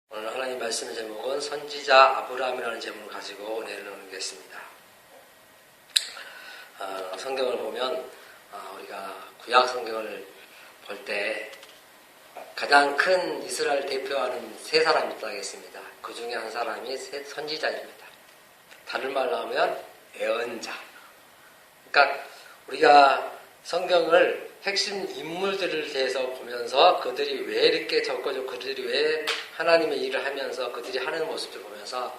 오늘 하나님 말씀의 제목은 선지자 아브라함이라는 제목을 가지고 은혜를 나누겠습니다. 성경을 보면 우리가 구약 성경을 볼 때 가장 큰 이스라엘 대표하는 세 사람이 있다고 했습니다. 그 중에 한 사람이 선지자입니다. 다른 말로 하면 예언자. 그러니까 우리가 성경을 핵심 인물들을 대해서 보면서 그들이 왜 이렇게 적어져, 그들이 왜 하나님의 일을 하면서 그들이 하는 모습을 보면서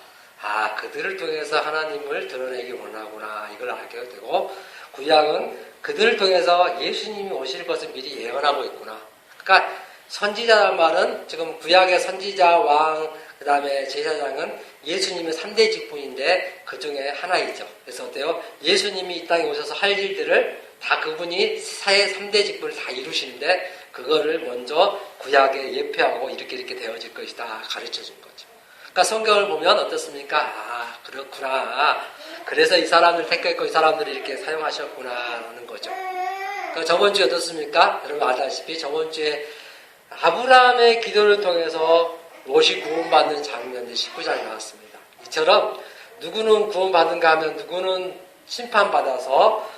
그들을 통해서 하나님을 드러내기 원하구나 이걸 알게 되고, 구약은 그들을 통해서 예수님이 오실 것을 미리 예언하고 있구나. 그러니까 선지자란 말은 지금 구약의 선지자, 왕, 그 다음에 제사장은 예수님의 3대 직분인데 그 중에 하나이죠. 그래서 어때요? 예수님이 이 땅에 오셔서 할 일들을 다 그분이 사회 3대 직분을 다 이루시는데 그거를 먼저 구약에 예표하고 이렇게 되어질 것이다 가르쳐 준 거죠. 그러니까 성경을 보면 어떻습니까? 그렇구나. 그래서 이 사람들 택했고 이 사람들을 이렇게 사용하셨구나 하는 거죠. 그러니까 저번 주에 어떻습니까? 여러분 알다시피 저번 주에 아브라함의 기도를 통해서 롯이 구원받는 장면이 19장에 나왔습니다. 이처럼 누구는 구원받는가 하면 누구는 심판받아서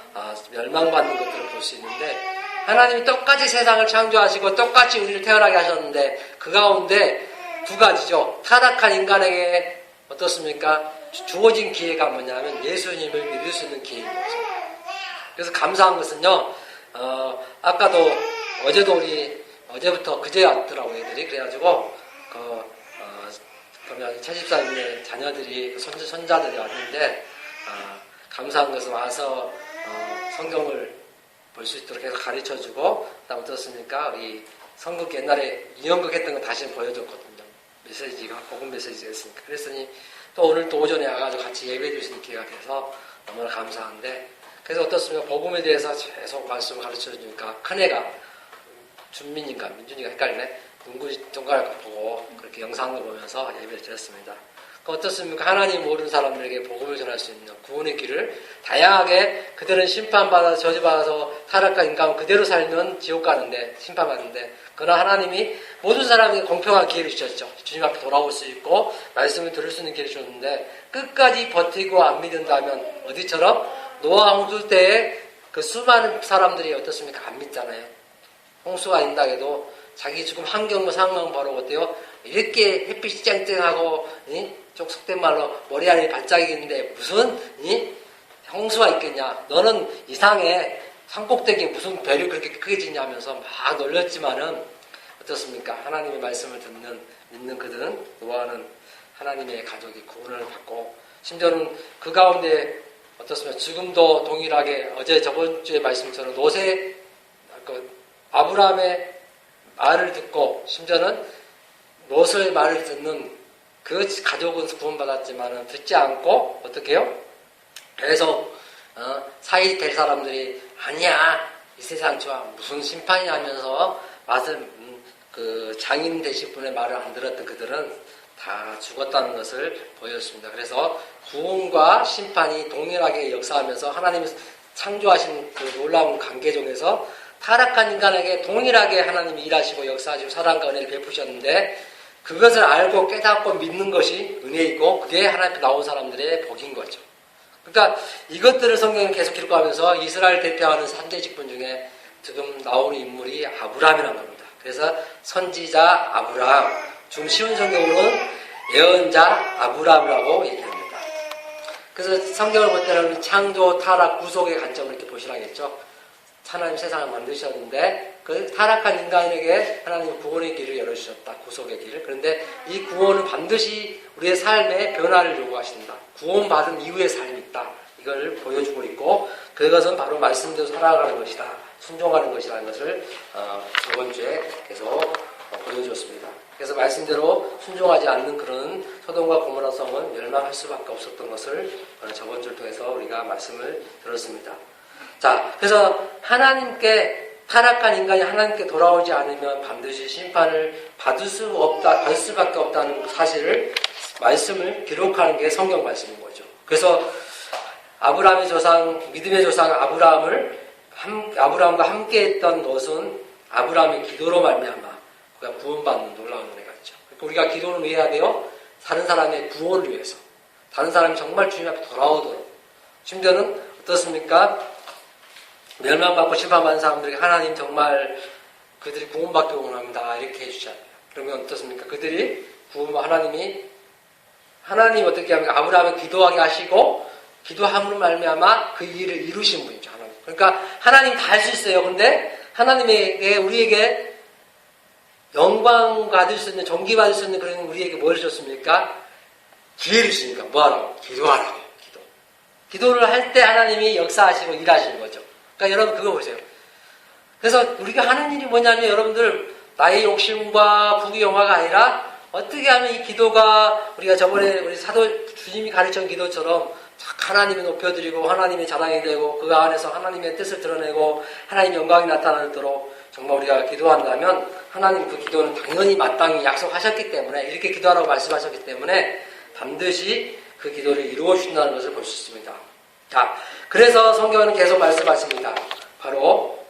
멸망받는 것들을 볼 수 있는데, 하나님이 똑같이 세상을 창조하시고 똑같이 우리를 태어나게 하셨는데 그 가운데 두 가지죠. 타락한 인간에게 어떻습니까? 주어진 기회가 뭐냐면 예수님을 믿을 수 있는 기회인 거죠. 그래서 감사한 것은요, 아까도 어제부터 그제 왔더라고요, 애들이. 그래가지고 그러면 채집사님의 자녀들이 손자들이 왔는데 감사한 것은 와서 성경을 볼 수 있도록 해서 가르쳐주고, 그다음 어떻습니까? 우리 성극 옛날에 이연극 했던 거 다시 보여줬거든요. 메시지가 복음 메시지가 있으니까. 그랬더니 또 오늘 또 오전에 와가지고 같이 예배 드리는 기회가 돼서 너무나 감사한데, 그래서 어떻습니까? 복음에 대해서 계속 말씀을 가르쳐주니까 큰애가 준민인가 민준이가 헷갈리네. 농구 동가를 보고 그렇게 영상을 보면서 예배를 드렸습니다. 어떻습니까? 하나님 모르는 사람들에게 복음을 전할 수 있는 구원의 길을 다양하게, 그들은 심판받아서 저주받아서 타락한 인간 그대로 살면 지옥 가는데, 심판받는데, 그러나 하나님이 모든 사람에게 공평한 기회를 주셨죠. 주님 앞에 돌아올 수 있고 말씀을 들을 수 있는 기회를 줬는데, 끝까지 버티고 안 믿는다면 어디처럼 노아 홍수 때에 그 수많은 사람들이 어떻습니까? 안 믿잖아요. 홍수가 인다고 해도 자기 지금 환경 상황 바로 어때요? 이렇게 햇빛이 쨍쨍하고 좀 속된 말로 머리 안에 반짝이 있는데 무슨 홍수가 있겠냐? 너는 이상해. 산꼭대기에 무슨 별이 그렇게 크게 지냐면서 막 놀렸지만은 어떻습니까? 하나님의 말씀을 믿는 그들은, 노아는 하나님의 가족이 구원을 받고, 심지어는 그 가운데 어떻습니까? 지금도 동일하게 저번 주에 말씀처럼 롯의 아브라함의 말을 듣고, 심지어는 롯의 말을 듣는 그 가족은 구원받았지만 듣지 않고 어떻게 해요? 계속 사이 될 사람들이 아니야, 이 세상 좋아, 무슨 심판이 하면서 그 장인 되실 분의 말을 안 들었던 그들은 다 죽었다는 것을 보였습니다. 그래서 구원과 심판이 동일하게 역사하면서 하나님이 창조하신 그 놀라운 관계 중에서 타락한 인간에게 동일하게 하나님이 일하시고 역사하시고 사랑과 은혜를 베푸셨는데, 그것을 알고 깨닫고 믿는 것이 은혜이고 그게 하나님 앞에 나온 사람들의 복인 거죠. 그러니까 이것들을 성경은 계속 기록하면서 이스라엘 대표하는 3대 직분 중에 지금 나오는 인물이 아브라함이라는 겁니다. 그래서 선지자 아브라함, 좀 쉬운 성경으로는 예언자 아브라함이라고 얘기합니다. 그래서 성경을 볼 때는 창조, 타락, 구속의 관점을 이렇게 보시라겠죠. 하나님 세상을 만드셨는데 그 타락한 인간에게 하나님 구원의 길을 열어주셨다. 구속의 길을. 그런데 이 구원은 반드시 우리의 삶에 변화를 요구하신다. 구원받은 이후의 삶이 있다. 이걸 보여주고 있고, 그것은 바로 말씀대로 살아가는 것이다. 순종하는 것이라는 것을 저번 주에 계속 보여주었습니다. 그래서 말씀대로 순종하지 않는 그런 소돔과 고모라 성은 멸망할 수밖에 없었던 것을 저번 주를 통해서 우리가 말씀을 들었습니다. 자, 그래서 하나님께, 타락한 인간이 하나님께 돌아오지 않으면 반드시 심판을 받을 수밖에 없다는 사실을, 말씀을 기록하는 게 성경 말씀인 거죠. 그래서 아브라함의 조상, 믿음의 조상 아브라함과 함께 했던 것은 아브라함의 기도로 말미암아 그가 구원받는 놀라운 은혜가 있죠. 그러니까 우리가 기도는 왜 해야 돼요? 다른 사람의 구원을 위해서. 다른 사람이 정말 주님 앞에 돌아오도록. 심지어는 어떻습니까? 멸망받고 심판받는 사람들에게 하나님 정말 그들이 구원받기 원합니다. 이렇게 해주잖아요. 그러면 어떻습니까? 그들이 하나님 어떻게 하면 아브라함을 기도하게 하시고 기도함으로 말미암아 그 일을 이루신 분이죠. 하나님. 그러니까 하나님 다 할 수 있어요. 그런데 하나님에게 우리에게 영광 받을 수 있는 존귀 받을 수 있는 그런 우리에게 뭘 주셨습니까? 기회를 주니까 뭐하라고? 기도하라고. 기도를 할 때 하나님이 역사하시고 일하시는 거죠. 그러니까 여러분 그거 보세요. 그래서 우리가 하는 일이 뭐냐면 여러분들 나의 욕심과 부귀영화가 아니라 어떻게 하면 이 기도가 우리가 저번에 우리 사도 주님이 가르친 기도처럼 하나님을 높여드리고 하나님의 자랑이 되고 그 안에서 하나님의 뜻을 드러내고 하나님의 영광이 나타나도록 정말 우리가 기도한다면 하나님 그 기도는 당연히 마땅히 약속하셨기 때문에 이렇게 기도하라고 말씀하셨기 때문에 반드시 그 기도를 이루어 주신다는 것을 볼 수 있습니다. 자, 그래서 성경은 계속 말씀하십니다. 바로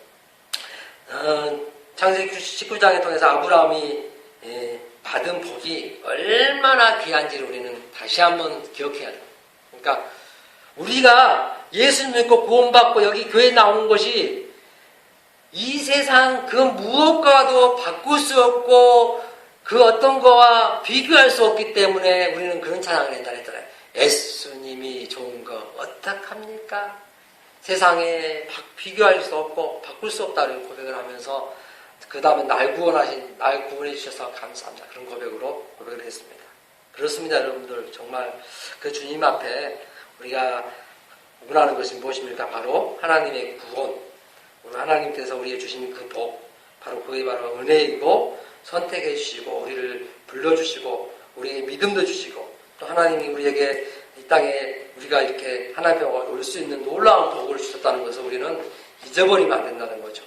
창세기 19장에 통해서 아브라함이 받은 복이 얼마나 귀한지를 우리는 다시 한번 기억해야 돼요. 그러니까 우리가 예수 믿고 구원받고 여기 교회에 나온 것이 이 세상 그 무엇과도 바꿀 수 없고 그 어떤 거와 비교할 수 없기 때문에 우리는 그런 찬양을 한다 했잖아요. 예수님이 좋은 거 어떡합니까? 세상에 비교할 수 없고 바꿀 수 없다는 고백을 하면서 그 다음에 날 구원해 주셔서 감사합니다. 그런 고백을 했습니다. 그렇습니다, 여러분들. 정말 그 주님 앞에 우리가 원하는 것이 무엇입니까? 바로 하나님의 구원. 오늘 하나님께서 우리에게 주신 그 복, 바로 그게 바로 은혜이고 선택해 주시고 우리를 불러주시고 우리에게 믿음도 주시고 또 하나님이 우리에게 이 땅에 우리가 이렇게 하나님 앞에 올 수 있는 놀라운 복을 주셨다는 것을 우리는 잊어버리면 안 된다는 거죠.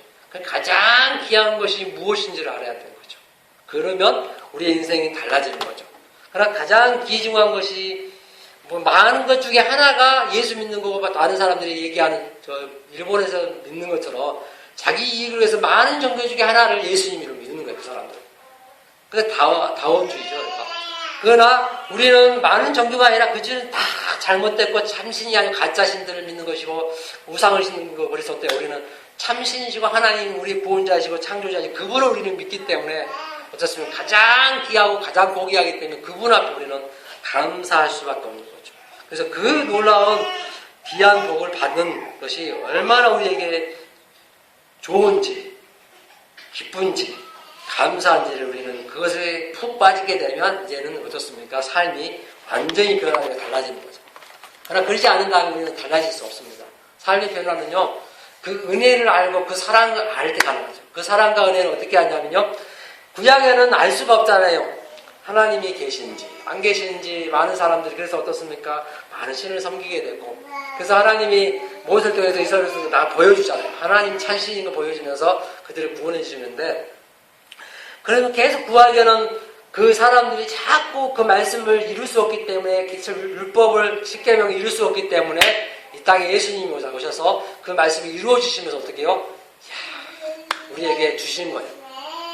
가장 귀한 것이 무엇인지를 알아야 되는 거죠. 그러면 우리의 인생이 달라지는 거죠. 그러나 가장 귀중한 것이 많은 것 중에 하나가 예수 믿는 거고 다른 사람들이 얘기하는 일본에서 믿는 것처럼 자기 이익을 위해서 많은 종교 중에 하나를 예수님으로 믿는 거예요. 그 사람들. 그게 다원주의죠. 그러나 우리는 많은 종교가 아니라 그들은 다 잘못됐고 참신이 아니고 가짜신들을 믿는 것이고 우상을 신는 거 그래서 어때요? 우리는 참신이시고 하나님 우리 구원자시고 창조자시고 그분을 우리는 믿기 때문에 어떻습니까? 가장 귀하고 가장 고귀하기 때문에 그분 앞에 우리는 감사할 수밖에 없는 거죠. 그래서 그 놀라운 귀한 복을 받는 것이 얼마나 우리에게 좋은지 기쁜지 감사한지를 우리는 그것에 푹 빠지게 되면 이제는 어떻습니까? 삶이 완전히 변화되고 달라지는 거죠. 그러나 그러지 않는다면 우리는 달라질 수 없습니다. 삶의 변화는요. 그 은혜를 알고 그 사랑을 알 때 가능하죠. 그 사랑과 은혜는 어떻게 하냐면요. 구약에는 알 수가 없잖아요. 하나님이 계신지 안 계신지 많은 사람들이 그래서 어떻습니까? 많은 신을 섬기게 되고 그래서 하나님이 모세를 통해서 이스라엘을 다 보여주잖아요. 하나님 찬신인 거 보여주면서 그들을 구원해 주시는데 그러면 계속 구하기에는 그 사람들이 자꾸 그 말씀을 이룰 수 없기 때문에 율법을 십계명을 이룰 수 없기 때문에 이 땅에 예수님이 오셔서 그 말씀을 이루어 주시면서 어떻게 해요? 우리에게 주신 거예요.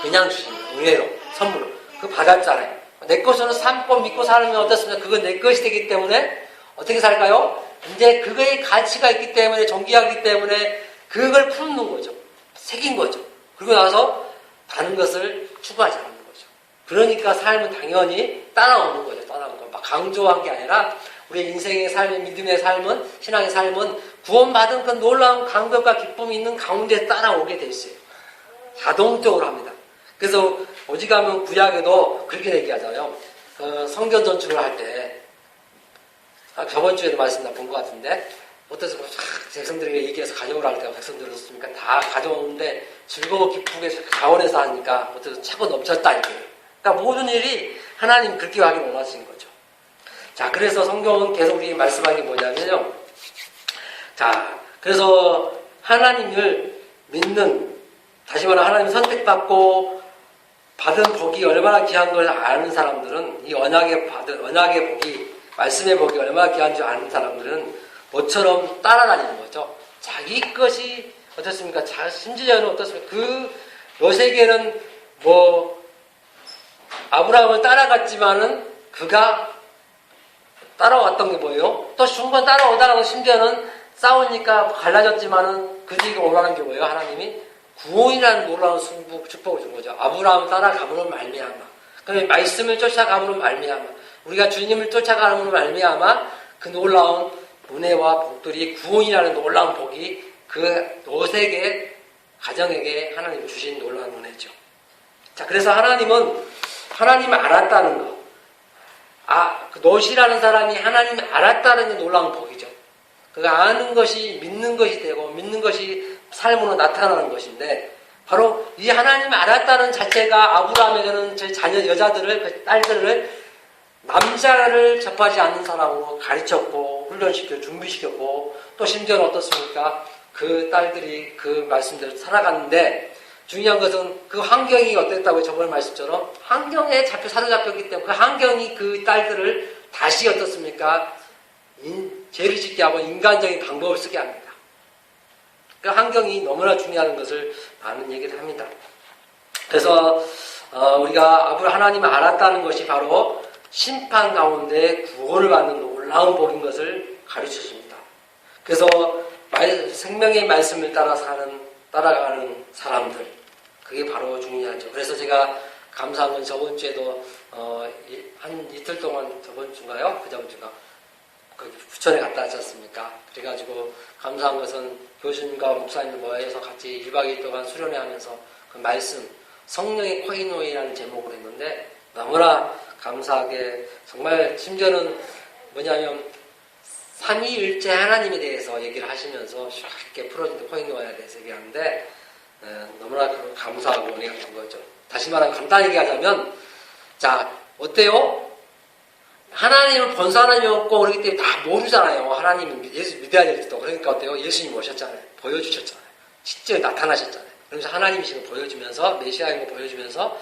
그냥 주신 거예요. 은혜로 선물로. 그거 받았잖아요. 내 것으로 삼고 믿고 살면 어떻습니까? 그건 내 것이 되기 때문에 어떻게 살까요? 이제 그거의 가치가 있기 때문에 존귀하기 때문에 그걸 품는 거죠. 새긴 거죠. 그리고 나서 다른 것을 추구하지 않는 거죠. 그러니까 삶은 당연히 따라오는 거죠. 따라오는 거. 막 강조한 게 아니라 우리 인생의 삶의 믿음의 삶은 신앙의 삶은 구원받은 그 놀라운 감격과 기쁨이 있는 가운데 따라오게 돼 있어요. 자동적으로 합니다. 그래서 오직하면 구약에도 그렇게 얘기하잖아요. 성전 전축을 할 때 저번 주에도 말씀 본 것 같은데 어떤 백성들에게 얘기해서 가져오라 할 때가 백성들을 썼으니까 다 가져오는데 즐거워 기쁘게 자원해서 하니까 어떤 차고 넘쳤다 이렇게. 그러니까 모든 일이 하나님 그렇게 하기 원하시는 거죠. 자, 그래서 성경은 계속 우리 말씀하는 게 뭐냐면요. 자, 그래서 하나님을 믿는 다시 말해 하나님 선택받고 받은 복이 얼마나 귀한 걸 아는 사람들은 이 언약의 복이 말씀의 복이 얼마나 귀한 줄 아는 사람들은 뭐처럼 따라다니는 거죠. 자기 것이 어떻습니까? 심지어는 어떻습니까? 그 요세계는 뭐 아브라함을 따라갔지만은 그가 따라왔던 게 뭐예요? 또 중간 따라오다가 심지어는 싸우니까 갈라졌지만은 그 뒤에 원하는 게 뭐예요? 하나님이 구원이라는 놀라운 축복을 준 거죠. 아브라함 따라가므로 말미암아. 그러면 말씀을 쫓아가므로 말미암아. 우리가 주님을 쫓아가므로 말미암아 그 놀라운 은혜와 복들이 구원이라는 놀라운 복이 그 롯에게 가정에게 하나님 주신 놀라운 은혜죠. 자, 그래서 하나님은 하나님을 알았다는 거. 그 롯이라는 사람이 하나님을 알았다는 게 놀라운 복이죠. 그가 아는 것이 믿는 것이 되고 믿는 것이 삶으로 나타나는 것인데 바로 이 하나님을 알았다는 자체가 아브라함에게는 제 자녀 여자들을 그 딸들을 남자를 접하지 않는 사람으로 가르쳤고 훈련시켜 준비시켰고 또 심지어는 어떻습니까? 그 딸들이 그 말씀대로 살아갔는데 중요한 것은 그 환경이 어땠다고요? 저번 말씀처럼 환경에 사로잡혔기 때문에 그 환경이 그 딸들을 다시 어떻습니까? 죄를 짓게 하고 인간적인 방법을 쓰게 합니다. 그 환경이 너무나 중요한 것을 많은 얘기를 합니다. 그래서 우리가 하나님을 알았다는 것이 바로 심판 가운데 구원을 받는 놀라운 복인 것을 가르쳐줍니다. 그래서 생명의 말씀을 따라가는 사람들 그게 바로 중요하죠. 그래서 제가 감사한 건 저번 주에도 한 이틀 동안 저번 주인가요? 그저번 주가 그 부천에 갔다 왔지 않습니까? 그래가지고 감사한 것은 교수님과 목사님 모여서 같이 1박 2일 동안 수련회 하면서 그 말씀 성령의 코이노이라는 제목으로 했는데 너무나 감사하게 정말 심지어는 뭐냐면 삼위일체 하나님에 대해서 얘기를 하시면서 이렇게 풀어진 코이노이에 대해서 얘기하는데 너무나 감사하고 은혜가 된 거죠. 다시 말하면 간단히 얘기하자면 자 어때요? 하나님을 본 사람이 없고 그렇기 때문에 다 모르잖아요. 하나님은 예수 믿어야 될지도. 그러니까 어때요? 예수님 오셨잖아요. 보여주셨잖아요. 실제 나타나셨잖아요. 그래서 하나님이신 거 보여주면서 메시아인 거 보여주면서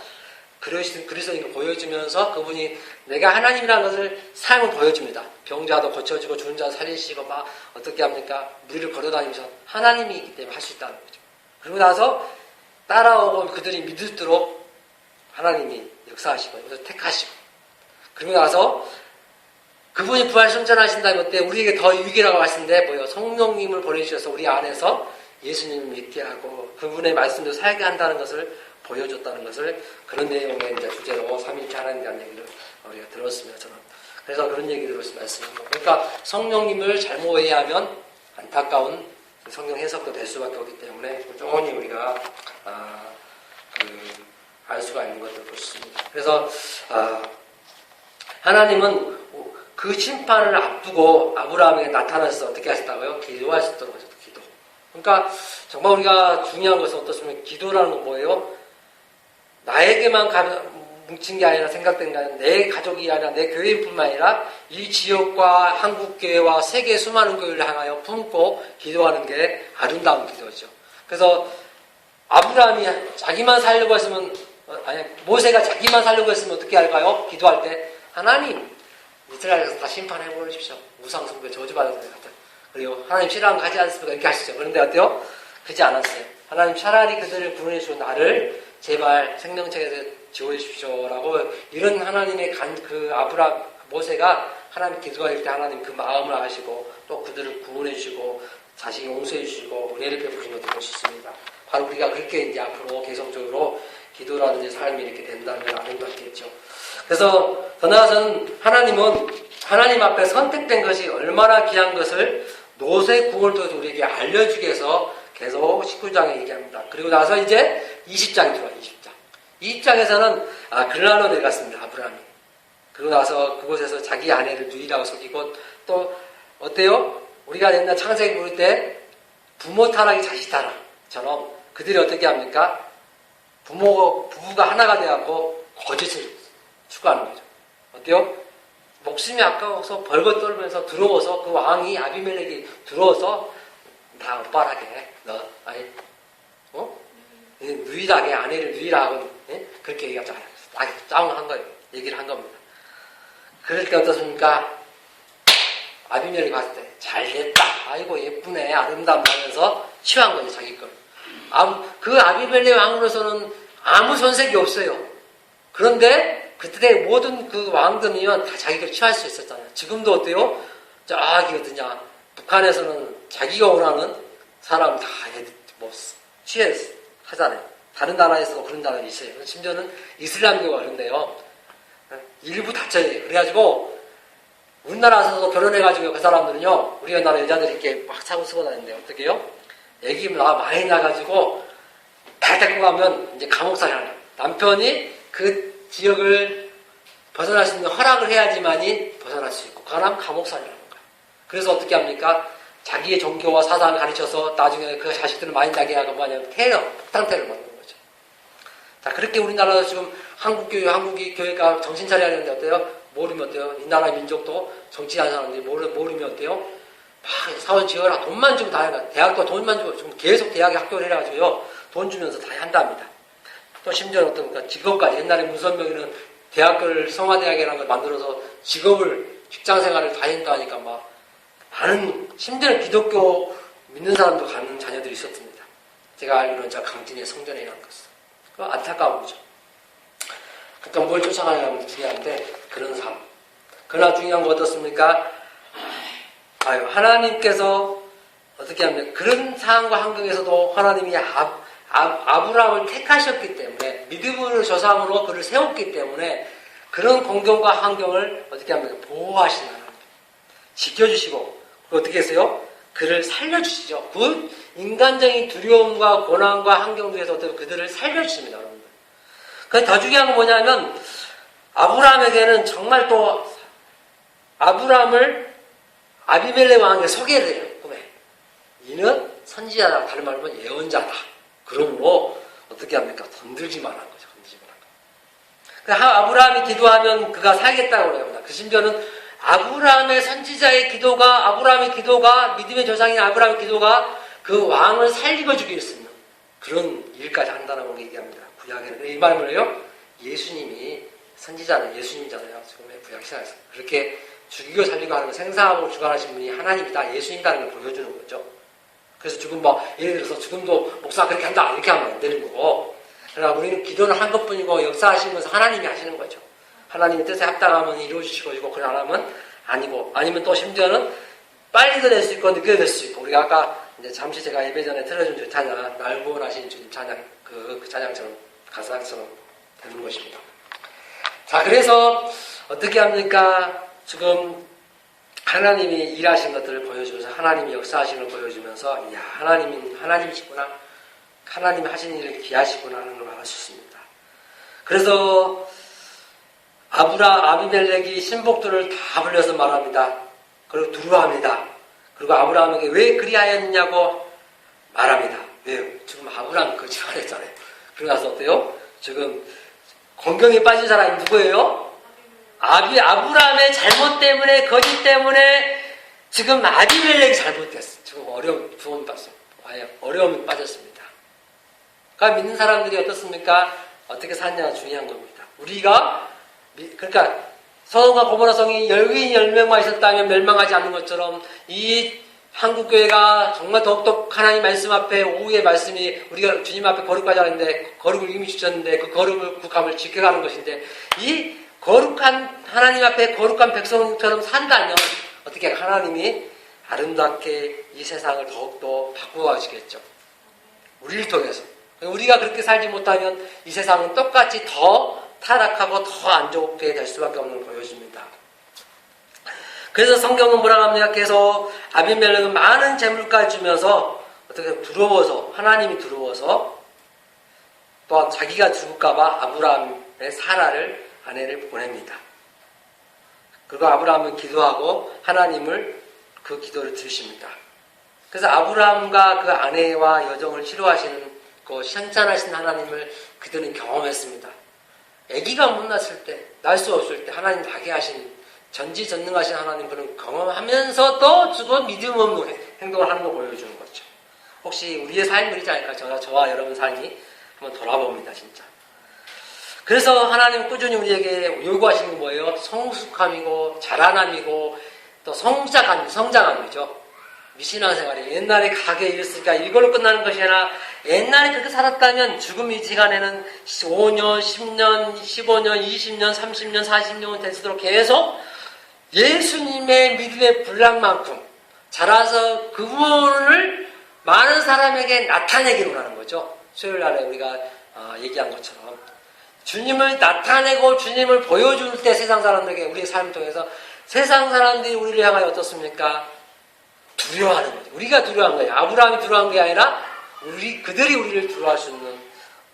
그리스도인 거 보여주면서 그분이 내가 하나님이라는 것을 삶을 보여줍니다. 병자도 고쳐주고 죽은 자 살리시고 막 어떻게 합니까? 무리를 걸어다니면서 하나님이기 때문에 할 수 있다는 거죠. 그러고 나서 따라오고 그들이 믿을수록 하나님이 역사하시고 그래서 택하시고 그러고 나서 그분이 부활 승천하신다면 어때? 우리에게 더 유익이라고 하시는데 뭐요? 성령님을 보내주셔서 우리 안에서 예수님을 믿게 하고 그분의 말씀도 살게 한다는 것을 보여줬다는 것을 그런 내용의 이제 주제로 삼위일체 하나님에 대한 얘기를 우리가 들었습니다. 저는 그래서 그런 얘기를 말씀드립니다. 그러니까 성령님을 잘못 이해하면 안타까운 성경 해석도 될 수밖에 없기 때문에 꾸준히 우리가 알 수가 있는 것을 볼 수 있습니다. 그래서 하나님은 그 심판을 앞두고 아브라함에게 나타나셔서 어떻게 하셨다고요? 기도하셨다고 하셨다. 기도. 그러니까 정말 우리가 중요한 것은 어떻습니까? 기도라는 건 뭐예요? 나에게만 뭉친 게 아니라 생각된 게 아니라 내 가족이 아니라 내 교회뿐만 아니라 이 지역과 한국교회와 세계 수많은 교회를 향하여 품고 기도하는 게 아름다운 기도죠. 그래서 아브라함이 자기만 살려고 했으면 모세가 자기만 살려고 했으면 어떻게 할까요? 기도할 때 하나님 이스라엘에서 다 심판해 버리십시오. 우상 숭배 저주받은 것 같아요. 그리고 하나님 싫어하는 거 하지 않습니까? 이렇게 하시죠. 그런데 어때요? 그러지 않았어요. 하나님 차라리 그들을 구원해 주신 나를 제발 생명책에서 지워해 주십시오라고 이런 하나님의 모세가 하나님 기도할 때 하나님 그 마음을 아시고 또 그들을 구원해 주시고 다시 용서해 주시고 은혜를 베푸신 것을 볼 수 있습니다. 바로 우리가 그렇게 이제 앞으로 계속적으로 기도라든지 삶이 이렇게 된다면 아름답겠죠. 그래서 더 나아가서는 하나님은 하나님 앞에 선택된 것이 얼마나 귀한 것을 롯의 구원을 통해서 우리에게 알려주기 위해서 계속 19장에 얘기합니다. 그리고 나서 이제 20장이 들어와요. 20장. 20장에서는 글라로 내려갔습니다. 아브라함이. 그러고 나서 그곳에서 자기 아내를 누이라고 속이고 또 어때요? 우리가 옛날 창세기 부를 때 부모 타락이 자식 타락처럼 그들이 어떻게 합니까? 부부가 하나가 되어갖고 거짓을 추구하는 거죠. 어때요? 목숨이 아까워서 벌거 떨면서 들어와서 그 왕이 아비멜렉이 들어와서 다 오빠라게 누이라게 아내를 누이라고 그렇게 얘기하잖아요. 싸움을 한 거예요. 얘기를 한 겁니다. 그럴 때 어떻습니까? 아비멜렉이 봤을 때 잘됐다. 아이고 예쁘네. 아름답다 하면서 취한 거죠. 자기 걸. 그 아비멜렉 왕으로서는 아무 손색이 없어요. 그런데 그때 모든 그 왕들이면 다 자기를 취할 수 있었잖아요. 지금도 어때요? 저기 어디냐 북한에서는 자기가 원하는 사람 다 뭐 취해 하잖아요. 다른 나라에서도 그런 나라가 있어요. 심지어는 이슬람교가 그런데요. 일부 다쳐요. 그래가지고 우리나라에서도 결혼해가지고 그 사람들은요, 우리나라 여자들이 이렇게 막 사고 쓰고 다니는데 어떻게 해요? 애기 많이 나가지고 다 데리고 가면 이제 감옥살이 하나. 남편이 그 지역을 벗어날 수 있는 허락을 해야지만이 벗어날 수 있고, 그러면 감옥살이 하는 거야. 그래서 어떻게 합니까? 자기의 종교와 사상을 가르쳐서 나중에 그 자식들을 많이 나게 하고 뭐냐면 폭탄 테러를 만드는 거죠. 자, 그렇게 우리나라도 지금 한국이 교회가 정신 차려야 되는데 어때요? 모르면 어때요? 이 나라 민족도 정치하는 사람들이 모르면 어때요? 막 사원 지어라. 돈만 주면 다 해라. 대학도 돈만 주고 지금 계속 대학에 학교를 해가지고요. 돈 주면서 다 한답니다. 또 심지어는 어떻습니까? 직업까지. 옛날에 문선명이는 대학을 성화대학이라는 걸 만들어서 직장 생활을 다 한다니까 막 많은, 심지어는 기독교 믿는 사람도 가는 자녀들이 있었습니다. 제가 알기로는 저 강진의 성전에 일어난 것은. 그 안타까운 거죠. 그러니까 뭘 쫓아가냐면 중요한데 그런 삶. 그러나 중요한 거 어떻습니까? 하나님께서 어떻게 하면 그런 상황과 환경에서도 하나님이 아브라함을 택하셨기 때문에 믿음으로 조상으로 그를 세웠기 때문에 그런 공경과 환경을 어떻게 하면 보호하시는 하나님. 지켜주시고 어떻게 했어요? 그를 살려주시죠. 그 인간적인 두려움과 고난과 환경 중에서 그들을 살려주십니다. 여러분들. 더 중요한 건 뭐냐면 아브라함에게는 정말 또 아브라함을 아비멜렉 왕에게 소개를 해요. 꿈에. 이는 선지자다. 다른 말로 하면 예언자다. 그러므로 어떻게 합니까? 건들지 말한 거죠. 건들지 말한 거. 아브라함이 기도하면 그가 살겠다고 그래요. 그 심지어는 아브라함의 선지자의 기도가 믿음의 조상인 아브라함의 기도가 그 왕을 살리고 죽일 수 있는 그런 일까지 한다는 걸 얘기합니다. 구약에는. 이 말은 뭐예요? 예수님이 선지자는 예수님이잖아요. 지금의 구약시대에서. 그렇게 죽이고 살리고 하는 걸 생사하고 주관하신 분이 하나님이다, 예수님이라는 걸 보여주는 거죠. 그래서 지금 예를 들어서 지금도 목사가 그렇게 한다, 이렇게 하면 안 되는 거고. 그러나 우리는 기도를 한 것뿐이고 역사하시는 것은 하나님이 하시는 거죠. 하나님의 뜻에 합당하면 이루어지시고, 그걸 안 하면 아니고, 아니면 또 심지어는 빨리도 될 수 있고, 늦게도 될 수 있고, 우리가 아까 이제 잠시 제가 예배 전에 틀어준 저 찬양, 날 구원하신 주님 찬양, 그 찬양처럼, 가사처럼 되는 것입니다. 자, 그래서 어떻게 합니까? 지금 하나님이 일하신 것들을 보여주면서, 하나님이 역사하신 걸 보여주면서, 이야, 하나님이시구나. 하나님이 하신 일을 기하시구나 하는 걸 알 수 있습니다. 그래서 아비멜렉이 신복들을 다 불려서 말합니다. 그리고 두루합니다. 그리고 아브라함에게 왜 그리하였냐고 말합니다. 왜요? 지금 아브라함이 거짓말했잖아요. 그러고 나서 어때요? 지금 공경에 빠진 사람이 누구예요? 아브라함의 잘못 때문에, 거짓 때문에 지금 아비멜렉이 잘못됐어. 지금 구원 받았어요. 어려움에 빠졌습니다. 그러니까 믿는 사람들이 어떻습니까? 어떻게 사느냐가 중요한 겁니다. 그러니까 서동과 고모라 성이 여인 10명만 있었다면 멸망하지 않는 것처럼 이 한국교회가 정말 더욱더 하나님 말씀 앞에 오후의 말씀이 우리가 주님 앞에 거룩하지 않은데 거룩을 이미 주셨는데 그 거룩을 국함을 지켜가는 것인데 이 거룩한 하나님 앞에 거룩한 백성처럼 산다면 어떻게 하나님이 아름답게 이 세상을 더욱더 바꾸어가시겠죠. 우리를 통해서. 우리가 그렇게 살지 못하면 이 세상은 똑같이 더 타락하고 더 안 좋게 될 수밖에 없는 걸 보여줍니다. 그래서 성경은 뭐라고 합니까? 계속 아비멜렉은 많은 재물까지 주면서 어떻게 두려워서, 하나님이 두려워서 또한 자기가 죽을까봐 아브라함의 사라를 아내를 보냅니다. 그리고 아브라함은 기도하고 하나님을 그 기도를 들으십니다. 그래서 아브라함과 그 아내와 여정을 치료하시는 그 신찬하신 하나님을 그들은 경험했습니다. 아기가 못 났을 때, 날 수 없을 때 하나님 나게 하신 전지전능하신 하나님 그런 경험하면서도 지금 믿음 없는 행동을 하는 걸 보여주는 거죠. 혹시 우리의 삶이 그러지 않을까? 저와 여러분 삶이 한번 돌아봅니다, 진짜. 그래서 하나님 꾸준히 우리에게 요구하시는 건 뭐예요? 성숙함이고 자라남이고 또 성장함이죠. 미신앙생활이 옛날에 가게 일했으니까 이걸로 끝나는 것이 아니라 옛날에 그렇게 살았다면 죽음 이 시간에는 5년, 10년, 15년, 20년, 30년, 40년 되도록 계속 예수님의 믿음의 분량만큼 자라서 그분을 많은 사람에게 나타내기로 하는 거죠. 수요일 날에 우리가 얘기한 것처럼 주님을 나타내고 주님을 보여줄 때 세상 사람들에게 우리의 삶을 통해서 세상 사람들이 우리를 향하여 어떻습니까? 두려워하는 거죠. 우리가 두려워한 거예요. 아브라함이 두려워한 게 아니라 그들이 우리를 두려워할 수 있는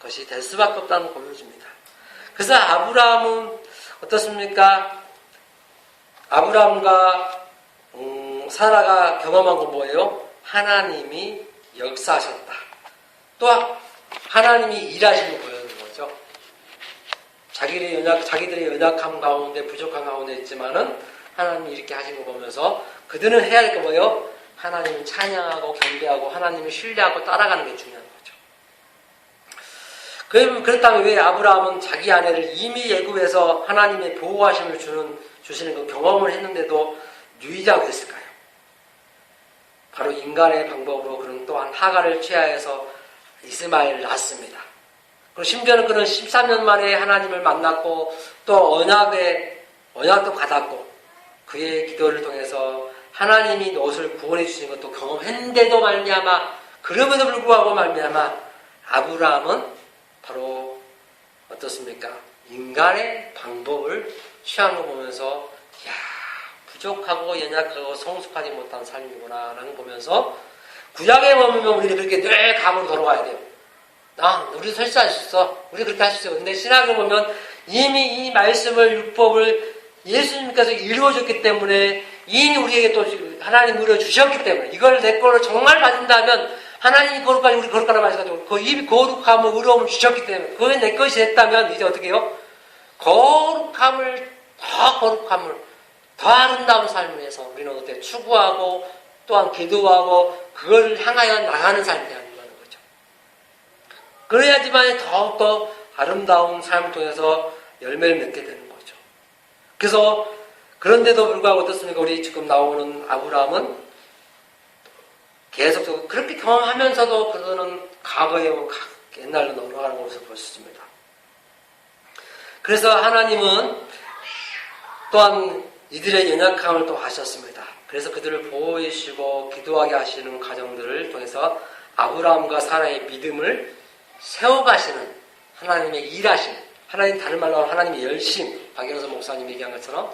것이 될 수밖에 없다는 걸 보여줍니다. 그래서 아브라함은 어떻습니까? 아브라함과 사라가 경험한 건 뭐예요? 하나님이 역사하셨다. 또 하나님이 일하시는 거 보여주는 거죠. 자기들의 연약함 가운데 부족함 가운데 있지만은 하나님이 이렇게 하신 거 보면서 그들은 해야 할 게 뭐예요? 하나님을 찬양하고 경배하고 하나님을 신뢰하고 따라가는 게 중요한 거죠. 그렇다면 왜 아브라함은 자기 아내를 이미 애굽에서 하나님의 보호하심을 주시는 그 경험을 했는데도 유의하고 있을까요? 바로 인간의 방법으로 그는 또한 하갈을 취하해서 이스마엘을 낳았습니다. 그리고 심지어는 그는 13년 만에 하나님을 만났고 또 언약도 받았고 그의 기도를 통해서 하나님이 너를 구원해 주신 것도 경험했는데도 말미암아 그럼에도 불구하고 말미암아 아브라함은 바로 어떻습니까? 인간의 방법을 취한 거 보면서 부족하고 연약하고 성숙하지 못한 삶이구나 라는 거 보면서 구약에 보면 우리는 그렇게 늘 감으로 돌아가야 돼요. 우리도 설사할 수 있어. 우리 그렇게 할 수 있어. 근데 신학을 보면 이미 이 말씀을 율법을 예수님께서 이루어줬기 때문에 이미 우리에게 또 하나님 누려 주셨기 때문에 이걸 내 걸로 정말 받는다면 하나님이 거룩하니 우리 거룩하라 말씀하시고 그 입이 거룩함을 의로움을 주셨기 때문에 그게 내 것이 됐다면 이제 어떻게 해요? 거룩함을 더 아름다운 삶을 위해서 우리는 어떻게 추구하고 또한 기도하고 그걸 향하여 나가는 삶이 되는 거죠. 그래야지만 더욱더 아름다운 삶을 통해서 열매를 맺게 되는 거죠. 그래서 그런데도 불구하고 어떻습니까? 우리 지금 나오는 아브라함은 계속 그렇게 경험하면서도 그들은 과거에 옛날로 넘어가는 것을 볼 수 있습니다. 그래서 하나님은 또한 이들의 연약함을 또 하셨습니다. 그래서 그들을 보호해 주시고 기도하게 하시는 과정들을 통해서 아브라함과 사라의 믿음을 세워가시는 하나님의 일하심, 하나님 다른 말로 하면 하나님의 열심, 박영선 목사님 얘기한 것처럼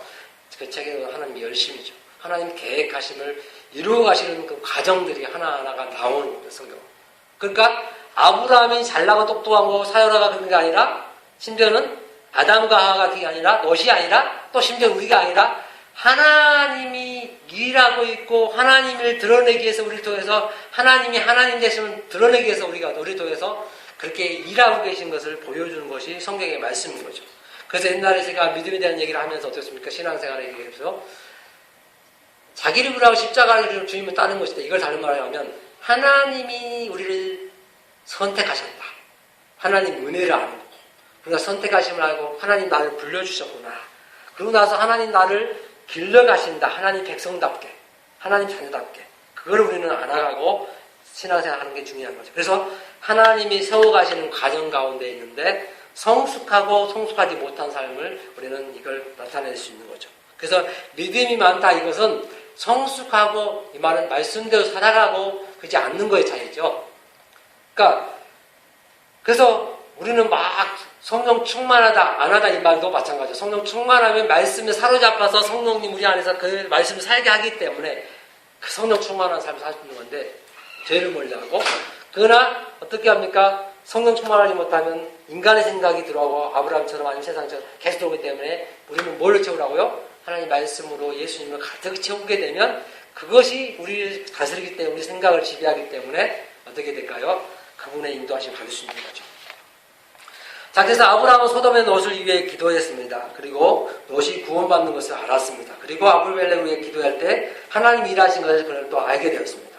그 책에는 하나님의 열심이죠. 하나님 계획하심을 이루어가시는 그 과정들이 하나하나가 나오는 거예요, 성경. 그러니까 아브라함이 잘나고 똑똑하고 사요라가 그런 게 아니라 심지어는 아담과 하와가 그게 아니라 롯이 아니라 또 심지어 우리가 아니라 하나님이 일하고 있고 하나님을 드러내기 위해서 우리를 통해서 하나님이 하나님 되심을 드러내기 위해서 우리를 통해서 그렇게 일하고 계신 것을 보여주는 것이 성경의 말씀인 거죠. 그래서 옛날에 제가 믿음에 대한 얘기를 하면서 어떻습니까? 신앙생활에 얘기해서 자기를 위하고 십자가를 주님을 따르는 것이다. 이걸 다른 말로 하면 하나님이 우리를 선택하셨다. 하나님 은혜를 아는 거고 우리가 선택하심을 알고 하나님 나를 불러주셨구나. 그러고 나서 하나님 나를 길러가신다. 하나님 백성답게 하나님 자녀답게 그걸 우리는 알아가고 신앙생활 하는 게 중요한 거죠. 그래서 하나님이 세워가시는 과정 가운데 있는데 성숙하고 성숙하지 못한 삶을 우리는 이걸 나타낼 수 있는 거죠. 그래서 믿음이 많다 이것은 성숙하고 이 말은 말씀대로 살아가고 그렇지 않는 거의 차이죠. 그러니까 그래서 우리는 막 성령 충만하다 안 하다 이 말도 마찬가지죠. 성령 충만하면 말씀에 사로잡아서 성령님 우리 안에서 그 말씀을 살게 하기 때문에 그 성령 충만한 삶을 살 수 있는 건데 죄를 멀리하고 그러나 어떻게 합니까? 성령 충만하지 못하면 인간의 생각이 들어오고 아브라함처럼 아니면 세상처럼 계속 들어오기 때문에 우리는 뭘로 채우라고요? 하나님 말씀으로 예수님을 가득 채우게 되면 그것이 우리를 다스리기 때문에 우리 생각을 지배하기 때문에 어떻게 될까요? 그분의 인도하심을 받을 수 있는 거죠. 자, 그래서 아브라함은 소돔의 롯을 위해 기도했습니다. 그리고 롯이 구원받는 것을 알았습니다. 그리고 아브멜렉을 위해 기도할 때 하나님 일하신 것을 그는 또 알게 되었습니다.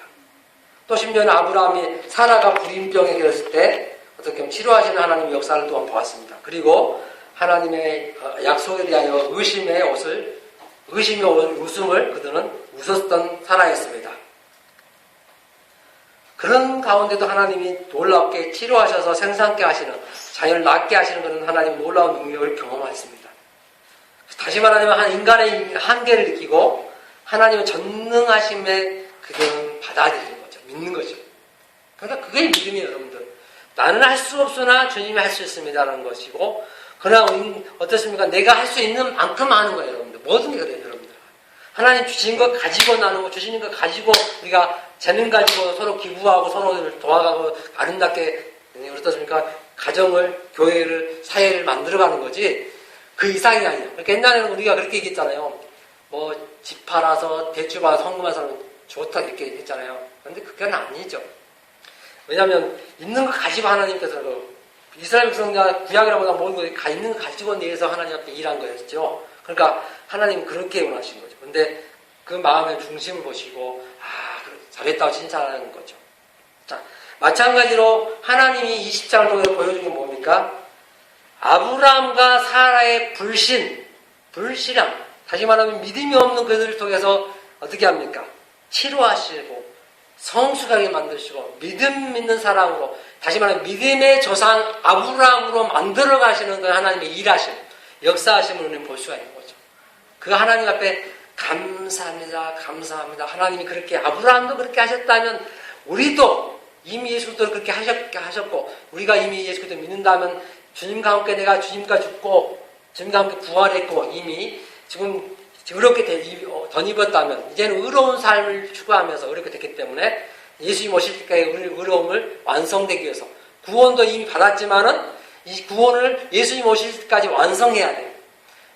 또 심지어는 아브라함이 사라가 불임병에 걸렸을 때 어떻게 보면 치료하시는 하나님의 역사를 또한 보았습니다. 그리고 하나님의 약속에 대하여 의심의 웃음을 그들은 웃었던 사라였습니다. 그런 가운데도 하나님이 놀랍게 치료하셔서 생산케 하시는, 자연을 낫게 하시는 그런 하나님 놀라운 능력을 경험했습니다. 다시 말하면 인간의 한계를 느끼고 하나님의 전능하심에 그들은 받아들이는 거죠. 믿는 거죠. 그러니까 그게 믿음이에요, 여러분들. 나는 할 수 없으나 주님이 할 수 있습니다라는 것이고, 그러나 어떻습니까? 내가 할 수 있는 만큼 하는 거예요, 여러분들. 모든 게 그래요, 여러분들. 하나님 주신 것 가지고 나누고, 주시는 것 가지고 우리가 재능 가지고 서로 기부하고 서로 도와가고 아름답게, 어떻습니까? 가정을, 교회를, 사회를 만들어가는 거지 그 이상이 아니에요. 그러니까 옛날에는 우리가 그렇게 얘기했잖아요. 뭐 집 팔아서 대출 받아서 헌금해서 좋다 이렇게 했잖아요. 그런데 그건 아니죠. 왜냐하면 있는 거 가지고 하나님께서 이스라엘 백성자 구약이라고 하면 모든 거 있는 거 가지고 내서 하나님 앞에 일한 거였죠. 그러니까 하나님은 그렇게 원하신 거죠. 근데 그 마음의 중심을 보시고 잘했다고 칭찬하는 거죠. 자, 마찬가지로 하나님이 20장을 통해서 보여준 건 뭡니까? 아브라함과 사라의 불신앙, 다시 말하면 믿음이 없는 그들을 통해서 어떻게 합니까? 치료하시고 성숙하게 만드시고 믿음 있는 사람으로, 다시 말하면 믿음의 조상 아브라함으로 만들어 가시는 그 하나님의 일하심, 역사하심을 우리는 볼 수가 있는 거죠. 그 하나님 앞에 감사합니다. 감사합니다. 하나님이 그렇게, 아브라함도 그렇게 하셨다면 우리도 이미 예수도 그렇게 하셨고, 우리가 이미 예수 그리스도 믿는다면 주님과 함께 내가 주님과 죽고 주님과 함께 부활했고 이미 지금 의롭게 덧입었다면 이제는 의로운 삶을 추구하면서 의롭게 됐기 때문에 예수님 오실 때까지 우리 의로움을 완성되기 위해서, 구원도 이미 받았지만은 이 구원을 예수님 오실 때까지 완성해야 돼요.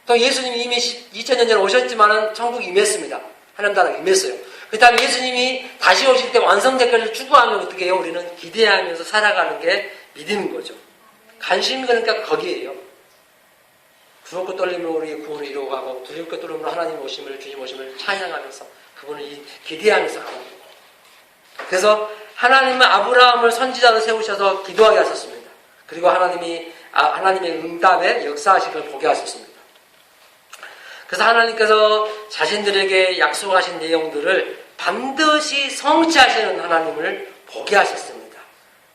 또 예수님이 이미 2000년 전에 오셨지만은 천국이 임했습니다. 하나님 나라가 임했어요. 그 다음에 예수님이 다시 오실 때 완성되기를 추구하면 어떻게 해요? 우리는 기대하면서 살아가는 게 믿음인 거죠. 관심이 그러니까 거기에요. 두렵고 떨림으로 우리의 구원을 이루어가고, 두렵고 떨림으로 하나님 오심을, 주님 오심을 찬양하면서 그분을 기대하면서 가는 거예요. 그래서 하나님은 아브라함을 선지자로 세우셔서 기도하게 하셨습니다. 그리고 하나님의 응답에 역사하심을 보게 하셨습니다. 그래서 하나님께서 자신들에게 약속하신 내용들을 반드시 성취하시는 하나님을 보게 하셨습니다.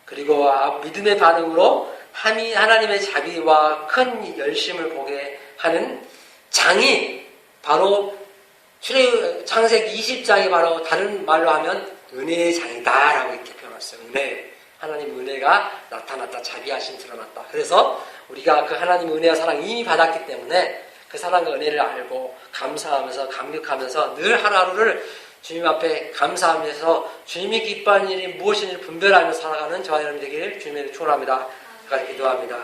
그리고 믿음의 반응으로 하나님의 자비와 큰 열심을 보게 하는 장이 바로 창세기 20장이 바로 다른 말로 하면 은혜의 장이다라고 이렇게 표현했어요. 은혜. 하나님 은혜가 나타났다. 자비하심 드러났다. 그래서 우리가 그 하나님 은혜와 사랑 이미 받았기 때문에 그 사랑과 은혜를 알고 감사하면서 감격하면서 늘 하루하루를 주님 앞에 감사하면서 주님이 기뻐하는 일이 무엇인지 분별하며 살아가는 저와 여러분 되기를 주님의 축원합니다. 기도합니다.